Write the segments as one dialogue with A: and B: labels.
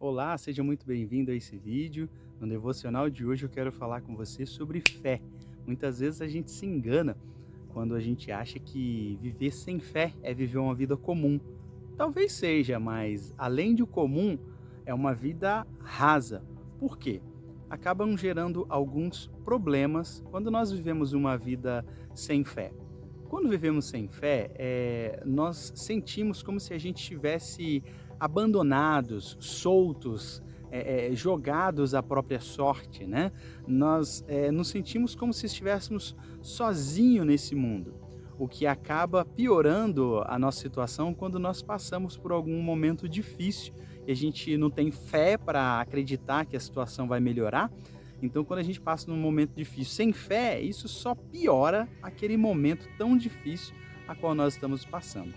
A: Olá, seja muito bem-vindo a esse vídeo. No devocional de hoje eu quero falar com você sobre fé. Muitas vezes a gente se engana quando a gente acha que viver sem fé é viver uma vida comum. Talvez seja, mas além de o comum, é uma vida rasa. Por quê? Acabam gerando alguns problemas quando nós vivemos uma vida sem fé. Quando vivemos sem fé, nós sentimos como se a gente estivesse abandonados, soltos, jogados à própria sorte, né? Nós nos sentimos como se estivéssemos sozinhos nesse mundo, o que acaba piorando a nossa situação quando nós passamos por algum momento difícil e a gente não tem fé para acreditar que a situação vai melhorar. Então, quando a gente passa num momento difícil sem fé, isso só piora aquele momento tão difícil a qual nós estamos passando.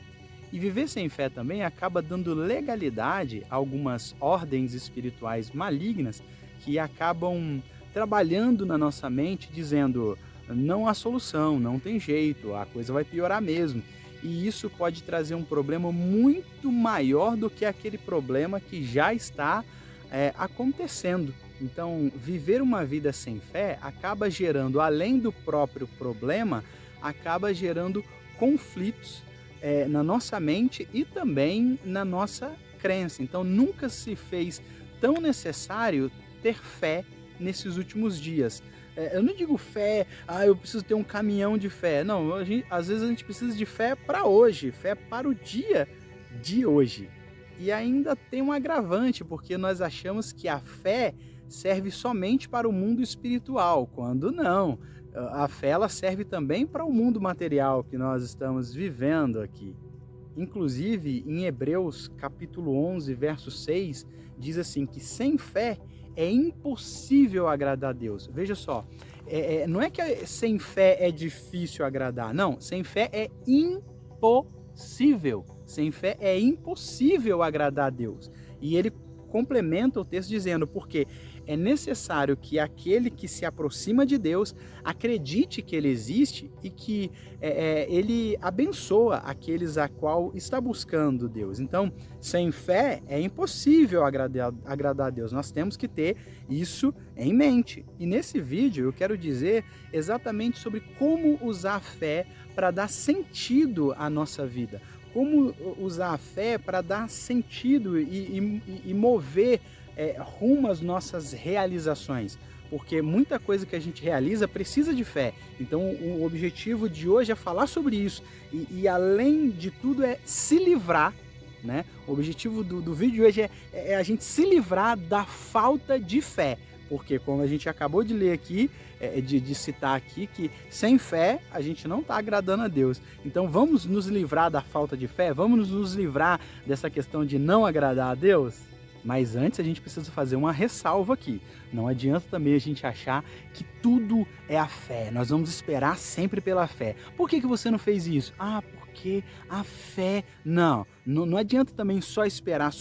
A: E viver sem fé também acaba dando legalidade a algumas ordens espirituais malignas que acabam trabalhando na nossa mente, dizendo: não há solução, não tem jeito, a coisa vai piorar mesmo. E isso pode trazer um problema muito maior do que aquele problema que já está acontecendo. Então, viver uma vida sem fé acaba gerando, além do próprio problema, acaba gerando conflitos na nossa mente e também na nossa crença. Então, nunca se fez tão necessário ter fé nesses últimos dias. Eu não digo fé, eu preciso ter um caminhão de fé. Não, às vezes a gente precisa de fé para hoje, fé para o dia de hoje. E ainda tem um agravante, porque nós achamos que a fé serve somente para o mundo espiritual, quando não. A fé ela serve também para o mundo material que nós estamos vivendo aqui. Inclusive, em Hebreus capítulo 11, verso 6, diz assim que sem fé é impossível agradar a Deus. Veja só, não é que sem fé é difícil agradar, não. Sem fé é impossível. Sem fé é impossível agradar a Deus. E ele complementa o texto dizendo, porque é necessário que aquele que se aproxima de Deus acredite que Ele existe e que Ele abençoa aqueles a qual está buscando Deus. Então, sem fé é impossível agradar a Deus. Nós temos que ter isso em mente. E nesse vídeo eu quero dizer exatamente sobre como usar a fé para dar sentido à nossa vida. Como usar a fé para dar sentido e mover rumo às nossas realizações, porque muita coisa que a gente realiza precisa de fé. Então o objetivo de hoje é falar sobre isso e além de tudo é se livrar, né? O objetivo do vídeo de hoje é a gente se livrar da falta de fé, porque como a gente acabou de ler aqui, de citar aqui, que sem fé a gente não está agradando a Deus. Então vamos nos livrar da falta de fé, vamos nos livrar dessa questão de não agradar a Deus? Mas antes a gente precisa fazer uma ressalva aqui. Não adianta também a gente achar que tudo é a fé. Nós vamos esperar sempre pela fé. Por que você não fez isso? Porque a fé... Não adianta também só esperar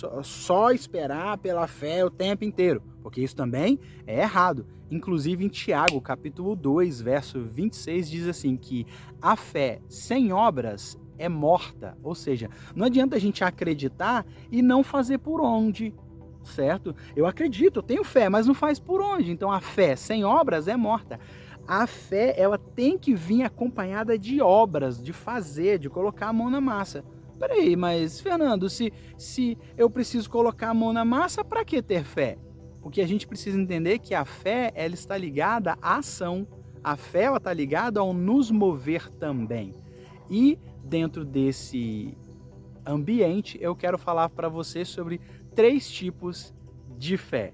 A: pela fé o tempo inteiro. Porque isso também é errado. Inclusive em Tiago, capítulo 2, verso 26, diz assim que a fé sem obras é morta. Ou seja, não adianta a gente acreditar e não fazer por onde. Certo? Eu acredito, eu tenho fé, mas não faz por onde. Então a fé sem obras é morta. A fé, ela tem que vir acompanhada de obras, de fazer, de colocar a mão na massa. Peraí, mas Fernando, se eu preciso colocar a mão na massa, para que ter fé? Porque a gente precisa entender que a fé, ela está ligada à ação. A fé, ela está ligada ao nos mover também. E dentro desse ambiente, eu quero falar para você sobre 3 tipos de fé.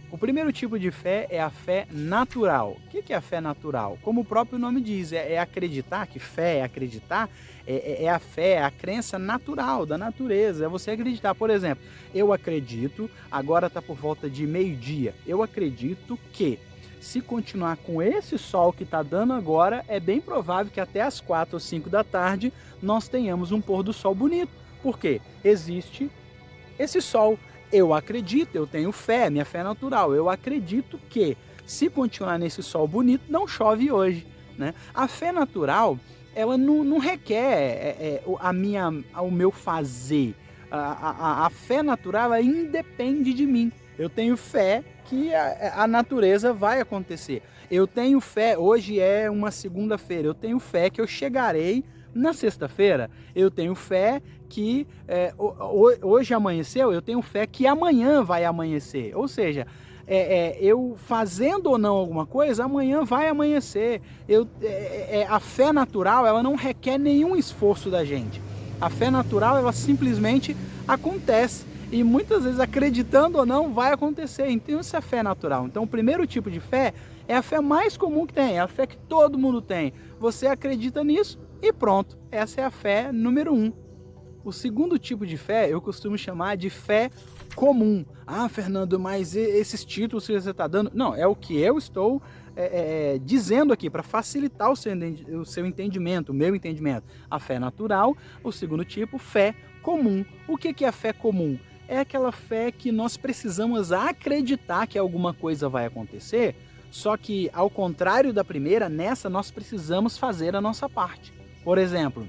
A: O primeiro tipo de fé é a fé natural. O que é a fé natural? Como o próprio nome diz, é acreditar, que fé é acreditar, é a fé, é a crença natural, da natureza, é você acreditar. Por exemplo, eu acredito, agora está por volta de meio-dia, eu acredito que se continuar com esse sol que está dando agora, é bem provável que até as 4 ou 5 da tarde nós tenhamos um pôr do sol bonito. Por quê? Existe esse sol. Eu acredito, eu tenho fé, minha fé é natural. Eu acredito que se continuar nesse sol bonito, não chove hoje, né? A fé natural, ela não requer o meu fazer. A fé natural, ela independe de mim. Eu tenho fé que a natureza vai acontecer. Eu tenho fé, hoje é uma segunda-feira, eu tenho fé que eu chegarei na sexta-feira. Eu tenho fé que hoje amanheceu, eu tenho fé que amanhã vai amanhecer. Ou seja, eu fazendo ou não alguma coisa, amanhã vai amanhecer. A fé natural, ela não requer nenhum esforço da gente. A fé natural, ela simplesmente acontece. E muitas vezes, acreditando ou não, vai acontecer. Então, isso é fé natural. Então, o primeiro tipo de fé é a fé mais comum que tem, é a fé que todo mundo tem. Você acredita nisso e pronto. Essa é a fé número 1. O segundo tipo de fé, eu costumo chamar de fé comum. Ah, Fernando, mas esses títulos que você está dando... Não, é o que eu estou dizendo aqui, para facilitar o seu entendimento, o meu entendimento. A fé natural, o segundo tipo, fé comum. O que é fé comum? É aquela fé que nós precisamos acreditar que alguma coisa vai acontecer, só que, ao contrário da primeira, nessa nós precisamos fazer a nossa parte. Por exemplo,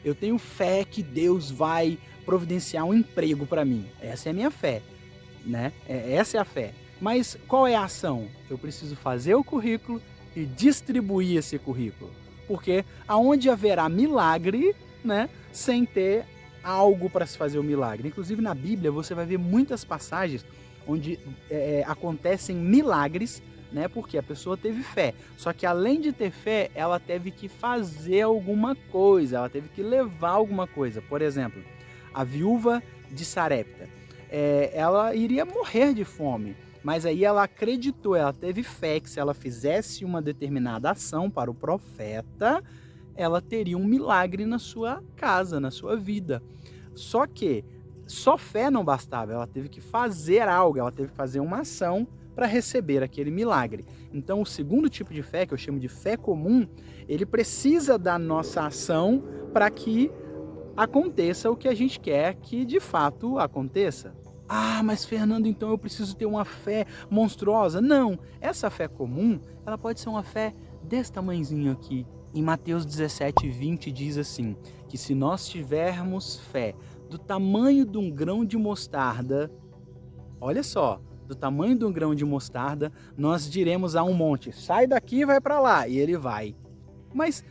A: eu tenho fé que Deus vai providenciar um emprego para mim. Essa é a minha fé, né? Essa é a fé. Mas qual é a ação? Eu preciso fazer o currículo e distribuir esse currículo. Porque aonde haverá milagre, né, sem ter algo para se fazer o milagre? Inclusive na Bíblia você vai ver muitas passagens onde acontecem milagres, né, porque a pessoa teve fé. Só que além de ter fé, ela teve que fazer alguma coisa, ela teve que levar alguma coisa. Por exemplo, a viúva de Sarepta, ela iria morrer de fome, mas aí ela acreditou, ela teve fé que se ela fizesse uma determinada ação para o profeta, ela teria um milagre na sua casa, na sua vida. Só que só fé não bastava, ela teve que fazer algo, ela teve que fazer uma ação para receber aquele milagre. Então, o segundo tipo de fé, que eu chamo de fé comum, ele precisa da nossa ação para que aconteça o que a gente quer que de fato aconteça. Ah, mas Fernando, então eu preciso ter uma fé monstruosa? Não, essa fé comum, ela pode ser uma fé desse tamanhozinho aqui. Em Mateus 17:20 diz assim, que se nós tivermos fé do tamanho de um grão de mostarda, olha só, do tamanho de um grão de mostarda, nós diremos a um monte, sai daqui e vai para lá, e ele vai. Mas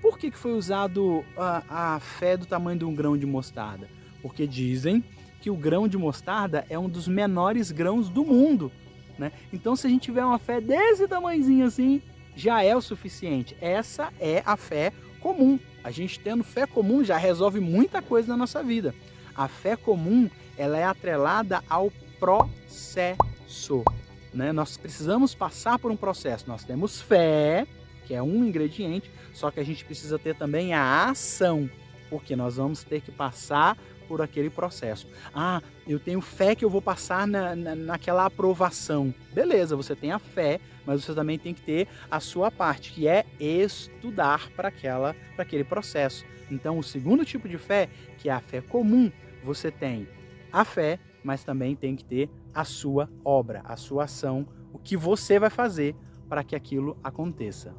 A: por que foi usado a fé do tamanho de um grão de mostarda? Porque dizem que o grão de mostarda é um dos menores grãos do mundo, né? Então, se a gente tiver uma fé desse tamanhozinho assim, já é o suficiente. Essa é a fé comum. A gente tendo fé comum já resolve muita coisa na nossa vida. A fé comum, ela é atrelada ao processo, né? Nós precisamos passar por um processo. Nós temos fé, que é um ingrediente, só que a gente precisa ter também a ação, porque nós vamos ter que passar por aquele processo. Ah, eu tenho fé que eu vou passar naquela aprovação. Beleza, você tem a fé, mas você também tem que ter a sua parte, que é estudar para aquele processo. Então, o segundo tipo de fé, que é a fé comum, você tem a fé, mas também tem que ter a sua obra, a sua ação, o que você vai fazer para que aquilo aconteça.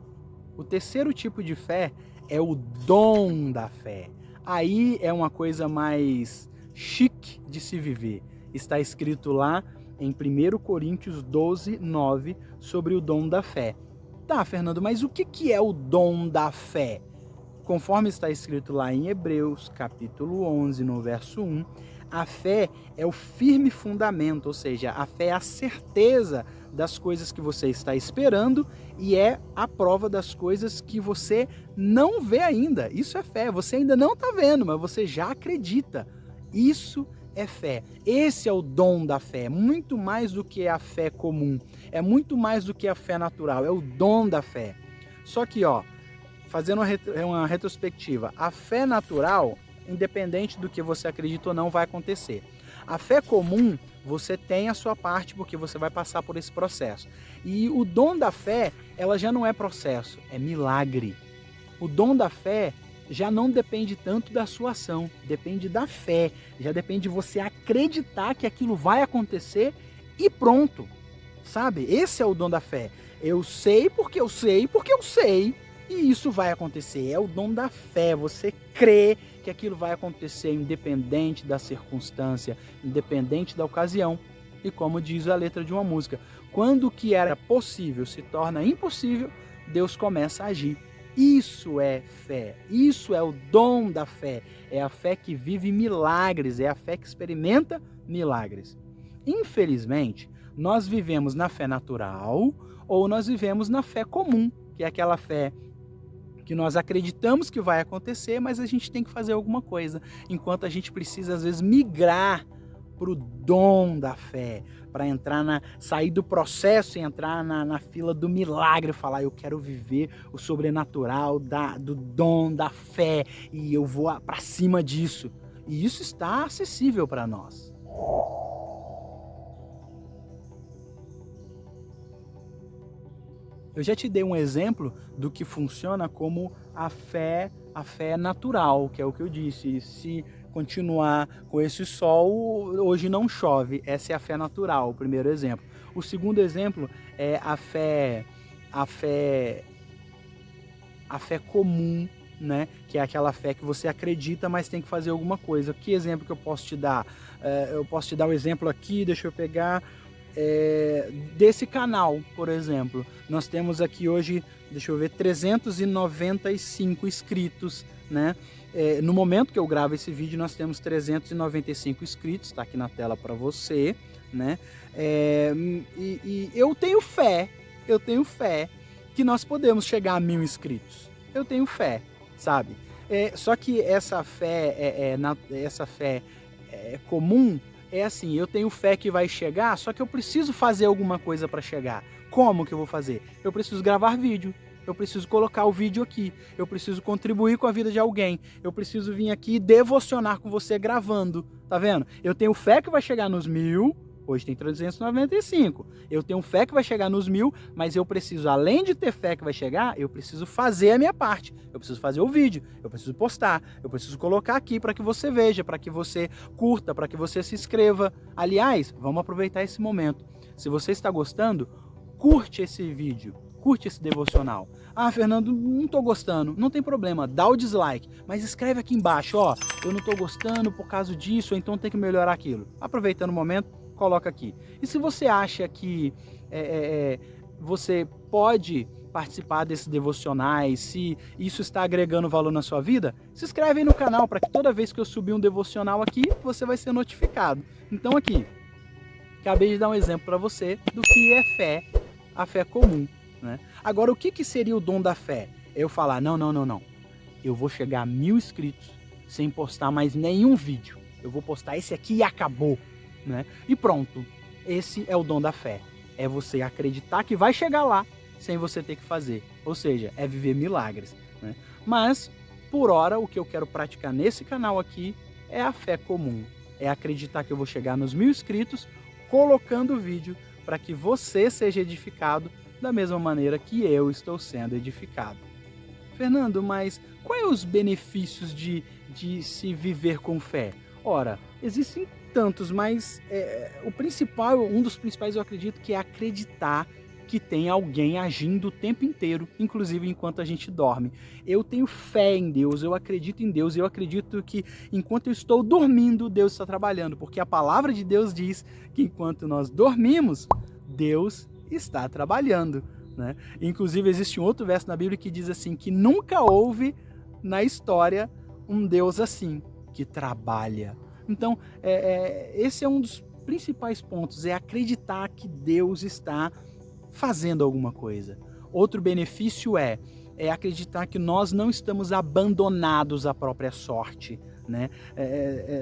A: O terceiro tipo de fé é o dom da fé. Aí é uma coisa mais chique de se viver. Está escrito lá em 1 Coríntios 12:9 sobre o dom da fé. Tá, Fernando, mas o que é o dom da fé? Conforme está escrito lá em Hebreus, capítulo 11, no verso 1, a fé é o firme fundamento, ou seja, a fé é a certeza das coisas que você está esperando e é a prova das coisas que você não vê ainda. Isso é fé, você ainda não está vendo, mas você já acredita. Isso é fé. Esse é o dom da fé, muito mais do que a fé comum, é muito mais do que a fé natural, é o dom da fé. Só que, fazendo uma retrospectiva, a fé natural, independente do que você acredita ou não, vai acontecer. A fé comum, você tem a sua parte porque você vai passar por esse processo. E o dom da fé, ela já não é processo, é milagre. O dom da fé já não depende tanto da sua ação, depende da fé, já depende de você acreditar que aquilo vai acontecer e pronto, sabe? Esse é o dom da fé. Eu sei porque eu sei porque eu sei E isso vai acontecer, é o dom da fé, você crê que aquilo vai acontecer independente da circunstância, independente da ocasião. E como diz a letra de uma música, quando o que era possível se torna impossível, Deus começa a agir. Isso é fé, isso é o dom da fé, é a fé que vive milagres, é a fé que experimenta milagres. Infelizmente, nós vivemos na fé natural ou nós vivemos na fé comum, que é aquela fé que nós acreditamos que vai acontecer, mas a gente tem que fazer alguma coisa, enquanto a gente precisa às vezes migrar para o dom da fé, para sair do processo e entrar na fila do milagre, falar eu quero viver o sobrenatural do dom da fé e eu vou para cima disso. E isso está acessível para nós. Eu já te dei um exemplo do que funciona como a fé natural, que é o que eu disse. Se continuar com esse sol, hoje não chove. Essa é a fé natural, o primeiro exemplo. O segundo exemplo é a fé comum, né? Que é aquela fé que você acredita, mas tem que fazer alguma coisa. Que exemplo que eu posso te dar? Eu posso te dar um exemplo aqui, deixa eu pegar. Desse canal, por exemplo, nós temos aqui hoje, deixa eu ver, 395 inscritos, né? No momento que eu gravo esse vídeo, nós temos 395 inscritos, tá aqui na tela para você, né? E eu tenho fé que nós podemos chegar a 1000 inscritos. Eu tenho fé, sabe? Só que essa fé comum. É assim, eu tenho fé que vai chegar, só que eu preciso fazer alguma coisa para chegar. Como que eu vou fazer? Eu preciso gravar vídeo, eu preciso colocar o vídeo aqui, eu preciso contribuir com a vida de alguém, eu preciso vir aqui e devocionar com você gravando, tá vendo? Eu tenho fé que vai chegar nos 1000, hoje tem 395. Eu tenho fé que vai chegar nos 1000, mas eu preciso, além de ter fé que vai chegar, eu preciso fazer a minha parte. Eu preciso fazer o vídeo, eu preciso postar, eu preciso colocar aqui para que você veja, para que você curta, para que você se inscreva. Aliás, vamos aproveitar esse momento. Se você está gostando, curte esse vídeo, curte esse devocional. Ah, Fernando, não estou gostando. Não tem problema, dá o dislike, mas escreve aqui embaixo, ó, eu não estou gostando por causa disso, ou então tem que melhorar aquilo. Aproveitando o momento, coloca aqui. E se você acha que você pode participar desses devocionais, se isso está agregando valor na sua vida, se inscreve aí no canal para que toda vez que eu subir um devocional aqui, você vai ser notificado. Então aqui, acabei de dar um exemplo para você do que é fé, a fé comum, né? Agora, o que seria o dom da fé? Eu falar, não, eu vou chegar a 1000 inscritos sem postar mais nenhum vídeo. Eu vou postar esse aqui e acabou. Né? E pronto, esse é o dom da fé, é você acreditar que vai chegar lá sem você ter que fazer, ou seja, é viver milagres, né? Mas, por hora, o que eu quero praticar nesse canal aqui é a fé comum, é acreditar que eu vou chegar nos 1000 inscritos colocando o vídeo para que você seja edificado da mesma maneira que eu estou sendo edificado. Fernando, mas quais os benefícios de se viver com fé? Ora, existem tantos, mas o principal, um dos principais eu acredito que é acreditar que tem alguém agindo o tempo inteiro, inclusive enquanto a gente dorme. Eu tenho fé em Deus, eu acredito em Deus, eu acredito que enquanto eu estou dormindo, Deus está trabalhando, porque a palavra de Deus diz que enquanto nós dormimos, Deus está trabalhando, né? Inclusive existe um outro verso na Bíblia que diz assim, que nunca houve na história um Deus assim, que trabalha. Então, esse é um dos principais pontos, é acreditar que Deus está fazendo alguma coisa. Outro benefício é acreditar que nós não estamos abandonados à própria sorte, né?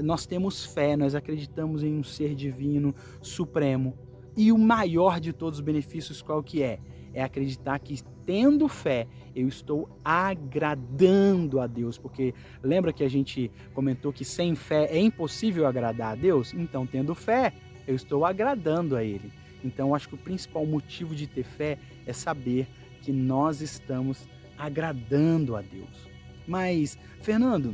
A: Nós temos fé, nós acreditamos em um ser divino, supremo. E o maior de todos os benefícios qual que é? É acreditar que, tendo fé, eu estou agradando a Deus, porque lembra que a gente comentou que sem fé é impossível agradar a Deus? Então, tendo fé, eu estou agradando a Ele. Então, acho que o principal motivo de ter fé é saber que nós estamos agradando a Deus. Mas, Fernando,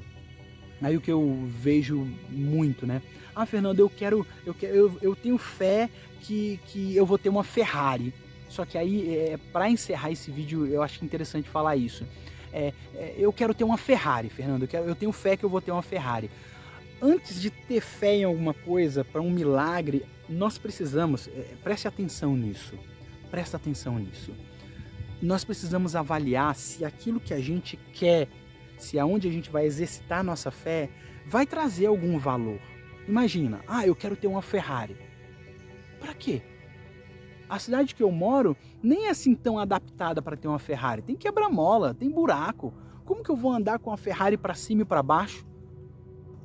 A: aí o que eu vejo muito, né? Ah, Fernando, eu tenho fé que eu vou ter uma Ferrari. Só que aí, para encerrar esse vídeo, eu acho interessante falar isso. Eu quero ter uma Ferrari, Fernando, eu tenho fé que eu vou ter uma Ferrari. Antes de ter fé em alguma coisa, para um milagre, nós precisamos, preste atenção nisso, presta atenção nisso. Nós precisamos avaliar se aquilo que a gente quer, se aonde a gente vai exercitar nossa fé, vai trazer algum valor. Imagina, eu quero ter uma Ferrari. Para quê? A cidade que eu moro nem é assim tão adaptada para ter uma Ferrari. Tem quebra-mola, tem buraco. Como que eu vou andar com a Ferrari para cima e para baixo?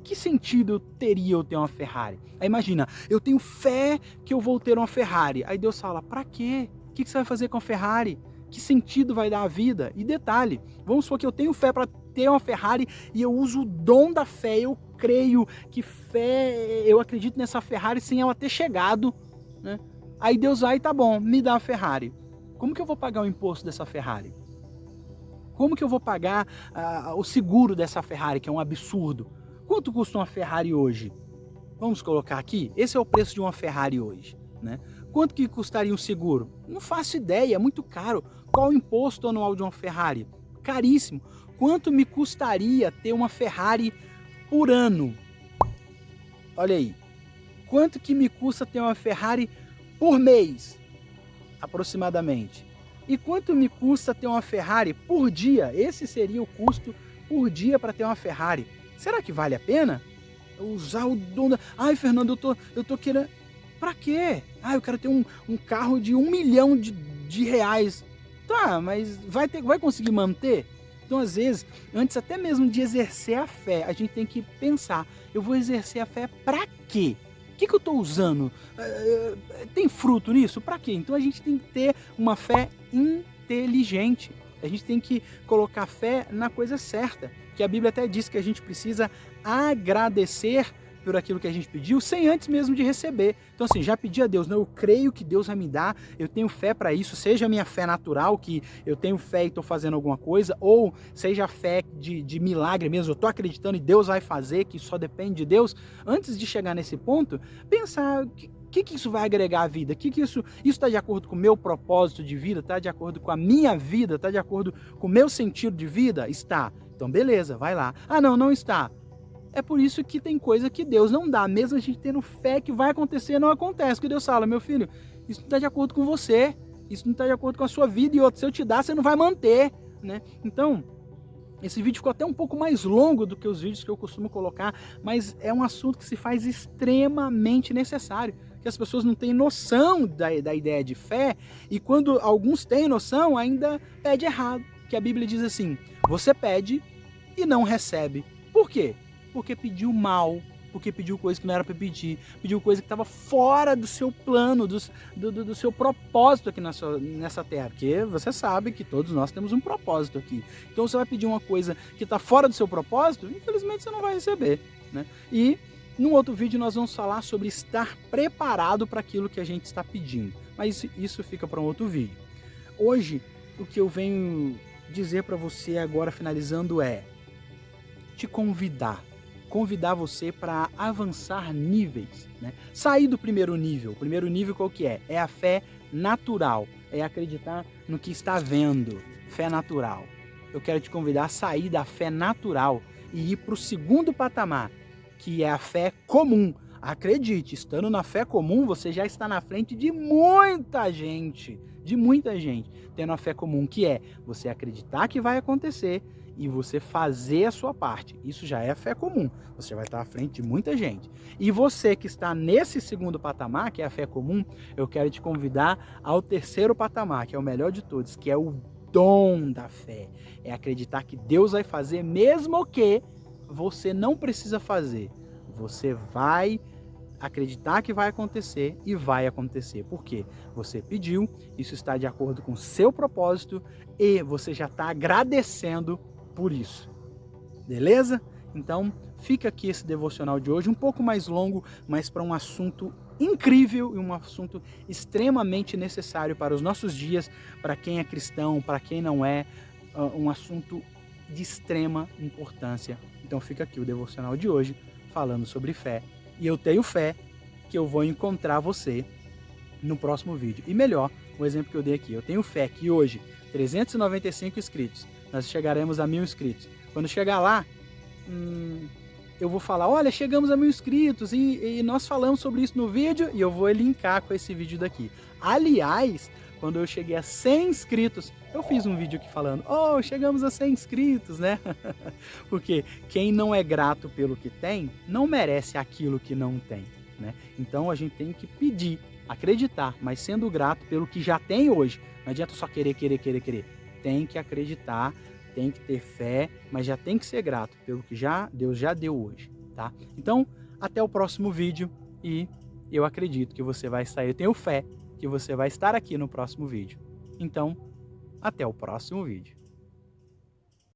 A: Que sentido teria eu ter uma Ferrari? Aí imagina, eu tenho fé que eu vou ter uma Ferrari. Aí Deus fala, para quê? O que você vai fazer com a Ferrari? Que sentido vai dar à vida? E detalhe, vamos supor que eu tenho fé para ter uma Ferrari e eu uso o dom da fé, eu creio que fé, eu acredito nessa Ferrari sem ela ter chegado, né? Aí Deus vai, tá bom, me dá a Ferrari. Como que eu vou pagar o imposto dessa Ferrari? Como que eu vou pagar o seguro dessa Ferrari, que é um absurdo? Quanto custa uma Ferrari hoje? Vamos colocar aqui, esse é o preço de uma Ferrari hoje, né? Quanto que custaria um seguro? Não faço ideia, é muito caro. Qual o imposto anual de uma Ferrari? Caríssimo. Quanto me custaria ter uma Ferrari por ano? Olha aí. Quanto que me custa ter uma Ferrari por mês, aproximadamente? E quanto me custa ter uma Ferrari por dia? Esse seria o custo por dia para ter uma Ferrari. Será que vale a pena? Usar o dom da... Ai, Fernando, eu tô querendo... Pra quê? Eu quero ter um carro de 1 milhão de reais. Tá, mas vai conseguir manter? Então, às vezes, antes até mesmo de exercer a fé, a gente tem que pensar, eu vou exercer a fé pra quê? O que eu tô usando? Tem fruto nisso? Pra quê? Então a gente tem que ter uma fé inteligente. A gente tem que colocar fé na coisa certa. Que a Bíblia até diz que a gente precisa agradecer por aquilo que a gente pediu, sem antes mesmo de receber. Então assim, já pedi a Deus, não, eu creio que Deus vai me dar, eu tenho fé para isso, seja a minha fé natural, que eu tenho fé e estou fazendo alguma coisa, ou seja a fé de milagre mesmo, eu estou acreditando e Deus vai fazer, que só depende de Deus. Antes de chegar nesse ponto, pensar... O que isso vai agregar à vida? Isso está de acordo com o meu propósito de vida? Está de acordo com a minha vida? Está de acordo com o meu sentido de vida? Está. Então beleza, vai lá. Não está. É por isso que tem coisa que Deus não dá. Mesmo a gente tendo fé que vai acontecer, não acontece. Que Deus fala, meu filho, isso não está de acordo com você. Isso não está de acordo com a sua vida. E outro, se eu te dar, você não vai manter, né? Então... Esse vídeo ficou até um pouco mais longo do que os vídeos que eu costumo colocar, mas é um assunto que se faz extremamente necessário, que as pessoas não têm noção da ideia de fé, e quando alguns têm noção, ainda pede errado, que a Bíblia diz assim, você pede e não recebe. Por quê? Porque pediu mal, porque pediu coisa que não era para pedir, pediu coisa que estava fora do seu plano, do seu propósito aqui nessa terra, porque você sabe que todos nós temos um propósito aqui. Então você vai pedir uma coisa que está fora do seu propósito, infelizmente você não vai receber, né? E num outro vídeo nós vamos falar sobre estar preparado para aquilo que a gente está pedindo, mas isso fica para um outro vídeo. Hoje, o que eu venho dizer para você agora, finalizando, é te convidar você para avançar níveis, né? Sair do primeiro nível. O primeiro nível qual que é? É a fé natural, é acreditar no que está vendo, fé natural. Eu quero te convidar a sair da fé natural e ir para o segundo patamar, que é a fé comum. Acredite, estando na fé comum, você já está na frente de muita gente, tendo a fé comum, que é você acreditar que vai acontecer e você fazer a sua parte. Isso já é fé comum, você vai estar à frente de muita gente. E você que está nesse segundo patamar, que é a fé comum, eu quero te convidar ao terceiro patamar, que é o melhor de todos, que é o dom da fé. É acreditar que Deus vai fazer, mesmo que você não precisa fazer. Você vai acreditar que vai acontecer e vai acontecer. Por quê? Você pediu, isso está de acordo com o seu propósito e você já está agradecendo por isso. Beleza? Então, fica aqui esse devocional de hoje, um pouco mais longo, mas para um assunto incrível e um assunto extremamente necessário para os nossos dias, para quem é cristão, para quem não é, um assunto de extrema importância. Então fica aqui o devocional de hoje, falando sobre fé. E eu tenho fé que eu vou encontrar você no próximo vídeo. E melhor, o exemplo que eu dei aqui. Eu tenho fé que hoje, 395 inscritos, nós chegaremos a 1000 inscritos. Quando chegar lá, eu vou falar, olha, chegamos a 1000 inscritos e nós falamos sobre isso no vídeo e eu vou linkar com esse vídeo daqui. Aliás, quando eu cheguei a 100 inscritos, eu fiz um vídeo aqui falando, oh, chegamos a 100 inscritos, né? Porque quem não é grato pelo que tem, não merece aquilo que não tem, né? Então a gente tem que pedir, acreditar, mas sendo grato pelo que já tem hoje. Não adianta só querer. Tem que acreditar, tem que ter fé, mas já tem que ser grato pelo que Deus já deu hoje, tá? Então, até o próximo vídeo e eu acredito que você vai sair, eu tenho fé que você vai estar aqui no próximo vídeo. Então, até o próximo vídeo.